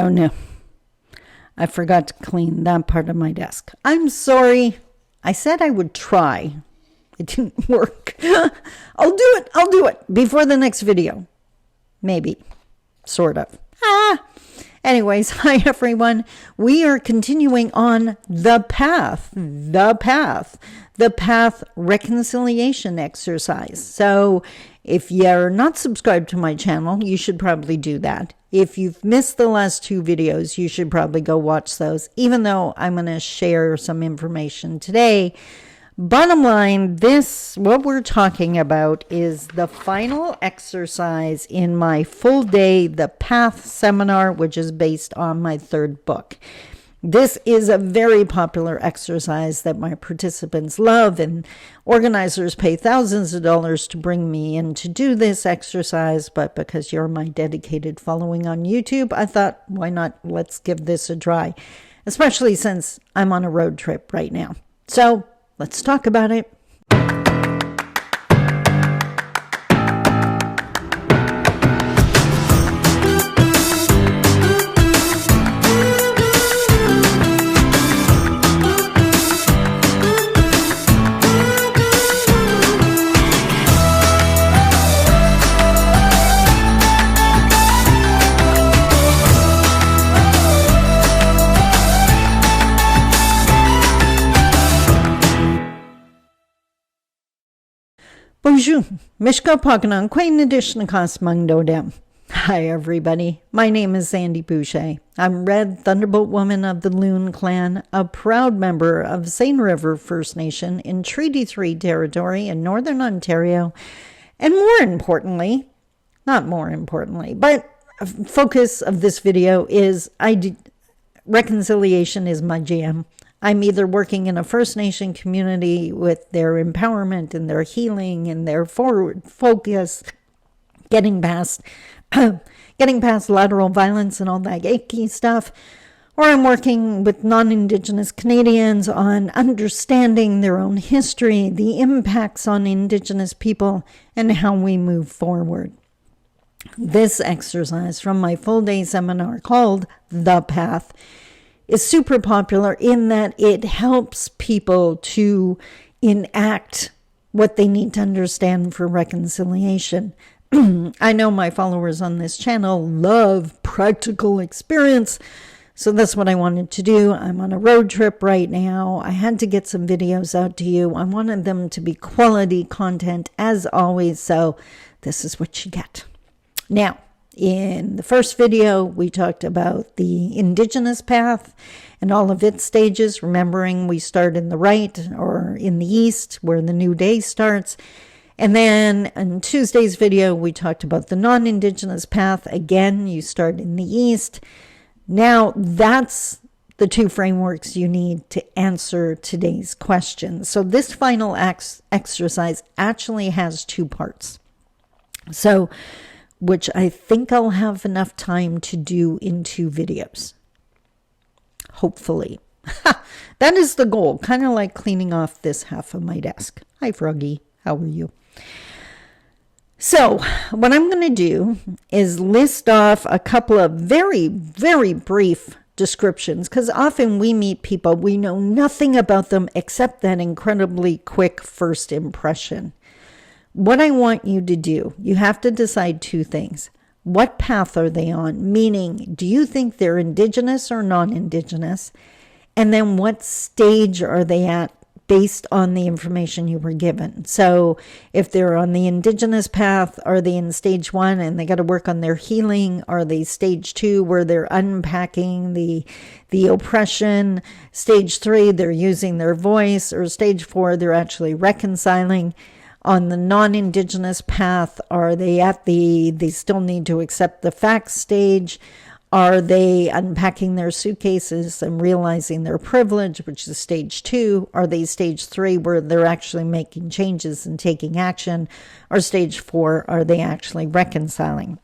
Oh no, I forgot to clean that part of my desk. I'm sorry. I said I would try. It didn't work. I'll do it before the next video. Maybe. Sort of. Anyways, hi everyone. We are continuing on the path reconciliation exercise. So if you're not subscribed to my channel, you should probably do that. If you've missed the last two videos, you should probably go watch those, even though I'm going to share some information today. Bottom line, what we're talking about is the final exercise in my full day, the Path seminar, which is based on my third book. This is a very popular exercise that my participants love, and organizers pay thousands of dollars to bring me in to do this exercise. But because you're my dedicated following on YouTube, I thought, why not? Let's give this a try, especially since I'm on a road trip right now. So let's talk about it. Bonjour, Mishka Paganan, Queen Adishnakas Mungdodem. Hi everybody, my name is Sandy Boucher. I'm Red Thunderbolt Woman of the Loon Clan, a proud member of Seine River First Nation in Treaty 3 territory in Northern Ontario, and but focus of this video is reconciliation is my jam. I'm either working in a First Nation community with their empowerment and their healing and their forward focus, getting past lateral violence and all that icky stuff, or I'm working with non-Indigenous Canadians on understanding their own history, the impacts on Indigenous people, and how we move forward. This exercise from my full-day seminar called The Path is super popular in that it helps people to enact what they need to understand for reconciliation. I know my followers on this channel love practical experience, so that's what I wanted to do. I'm on a road trip right now. I had to get some videos out to you. I wanted them to be quality content as always, so this is what you get. Now, in the first video, we talked about the Indigenous path and all of its stages, remembering we start in the right or in the east where the new day starts. And then in Tuesday's video, we talked about the non-Indigenous path. Again, you start in the east. Now, that's the two frameworks you need to answer today's question. So this final exercise actually has two parts. So which I think I'll have enough time to do in 2 videos. Hopefully. That is the goal, kind of like cleaning off this half of my desk. Hi, Froggy. How are you? So what I'm going to do is list off a couple of very, very brief descriptions, because often we meet people, we know nothing about them except that incredibly quick first impression. What I want you to do, you have to decide 2 things. What path are they on? Meaning, do you think they're Indigenous or non-Indigenous? And then what stage are they at based on the information you were given? So if they're on the Indigenous path, are they in stage 1 and they got to work on their healing? Are they stage 2 where they're unpacking the oppression? Stage 3, they're using their voice? Or stage 4, they're actually reconciling? On the non-Indigenous path, are they at they still need to accept the facts stage? Are they unpacking their suitcases and realizing their privilege, which is stage 2? Are they stage 3 where they're actually making changes and taking action? Or stage 4, are they actually reconciling?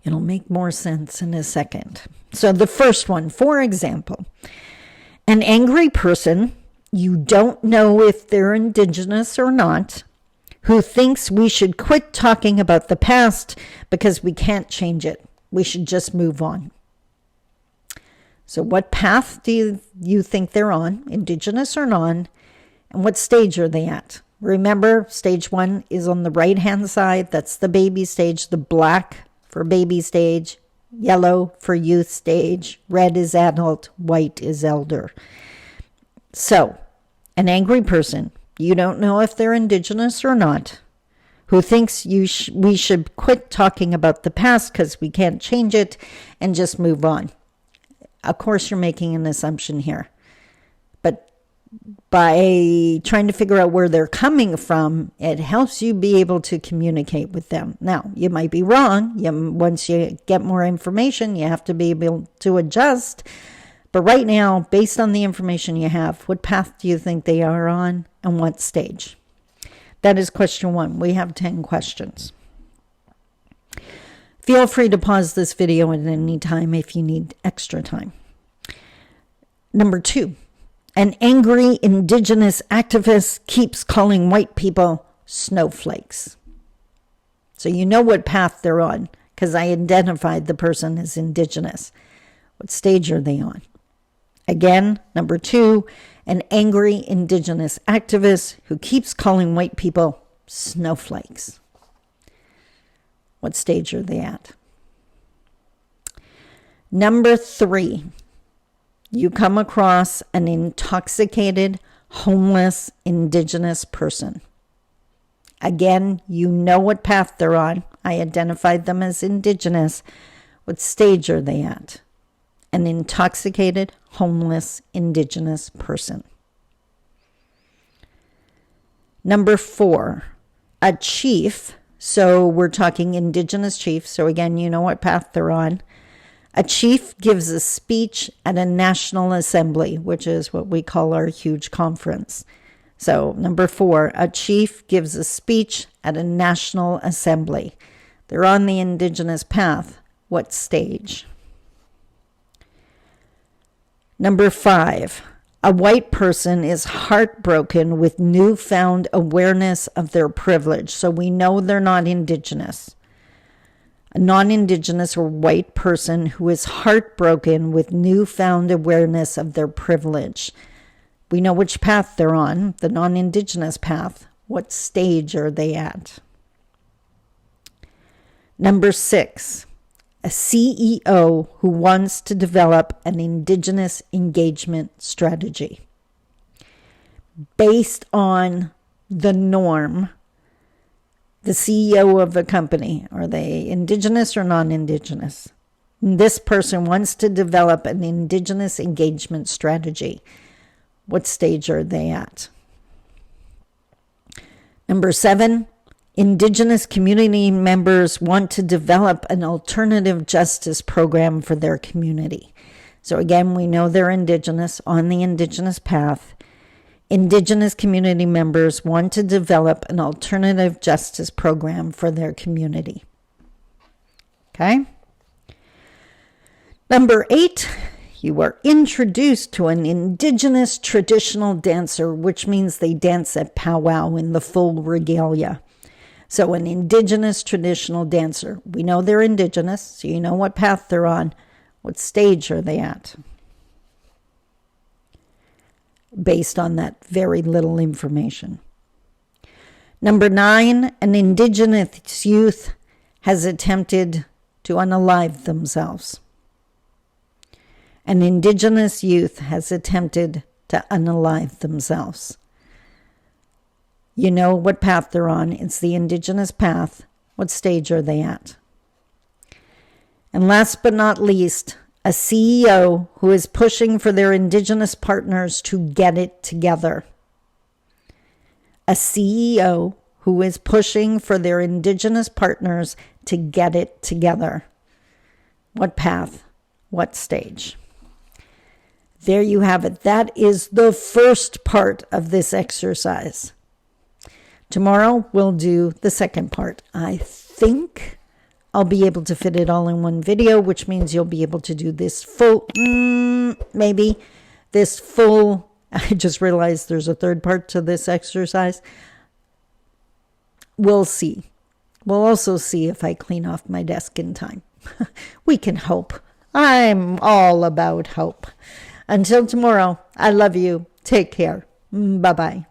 It'll make more sense in a second. So the first one, for example, an angry person, you don't know if they're Indigenous or not, who thinks we should quit talking about the past because we can't change it. We should just move on. So what path do you think they're on, Indigenous or non, and what stage are they at? Remember, stage 1 is on the right-hand side. That's the baby stage, the black for baby stage, yellow for youth stage, red is adult, white is elder. So, an angry person, you don't know if they're Indigenous or not, who thinks we should quit talking about the past because we can't change it and just move on. Of course, you're making an assumption here. But by trying to figure out where they're coming from, it helps you be able to communicate with them. Now, you might be wrong. Once you get more information, you have to be able to adjust. But right now, based on the information you have, what path do you think they are on and what stage? That is question 1. We have 10 questions. Feel free to pause this video at any time if you need extra time. Number 2, an angry Indigenous activist keeps calling white people snowflakes. So you know what path they're on because I identified the person as Indigenous. What stage are they on? Again, number 2, an angry Indigenous activist who keeps calling white people snowflakes. What stage are they at? Number 3, you come across an intoxicated, homeless, Indigenous person. Again, you know what path they're on. I identified them as Indigenous. What stage are they at? An intoxicated, homeless, Indigenous person. Number 4, a chief. So we're talking Indigenous chief. So again, you know what path they're on. A chief gives a speech at a national assembly, which is what we call our huge conference. So number 4, a chief gives a speech at a national assembly. They're on the Indigenous path. What stage? Number 5, a white person is heartbroken with newfound awareness of their privilege. So we know they're not Indigenous. A non-Indigenous or white person who is heartbroken with newfound awareness of their privilege. We know which path they're on, the non-Indigenous path. What stage are they at? Number 6, a CEO who wants to develop an Indigenous engagement strategy based on the norm. The CEO of a company, are they Indigenous or non-Indigenous? This person wants to develop an Indigenous engagement strategy. What stage are they at? Number 7, Indigenous community members want to develop an alternative justice program for their community. So again, we know they're Indigenous, on the Indigenous path. Indigenous community members want to develop an alternative justice program for their community. Okay? Number 8, you are introduced to an Indigenous traditional dancer, which means they dance at powwow in the full regalia. So an Indigenous traditional dancer. We know they're Indigenous, so you know what path they're on. What stage are they at? Based on that very little information. Number 9, an Indigenous youth has attempted to unalive themselves. An Indigenous youth has attempted to unalive themselves. You know what path they're on. It's the Indigenous path. What stage are they at? And last but not least, a CEO who is pushing for their Indigenous partners to get it together. A CEO who is pushing for their Indigenous partners to get it together. What path? What stage? There you have it. That is the first part of this exercise. Tomorrow we'll do the second part. I think I'll be able to fit it all in one video, which means you'll be able to do this full, I just realized there's a third part to this exercise. We'll see. We'll also see if I clean off my desk in time. We can hope. I'm all about hope. Until tomorrow, I love you. Take care. Bye bye.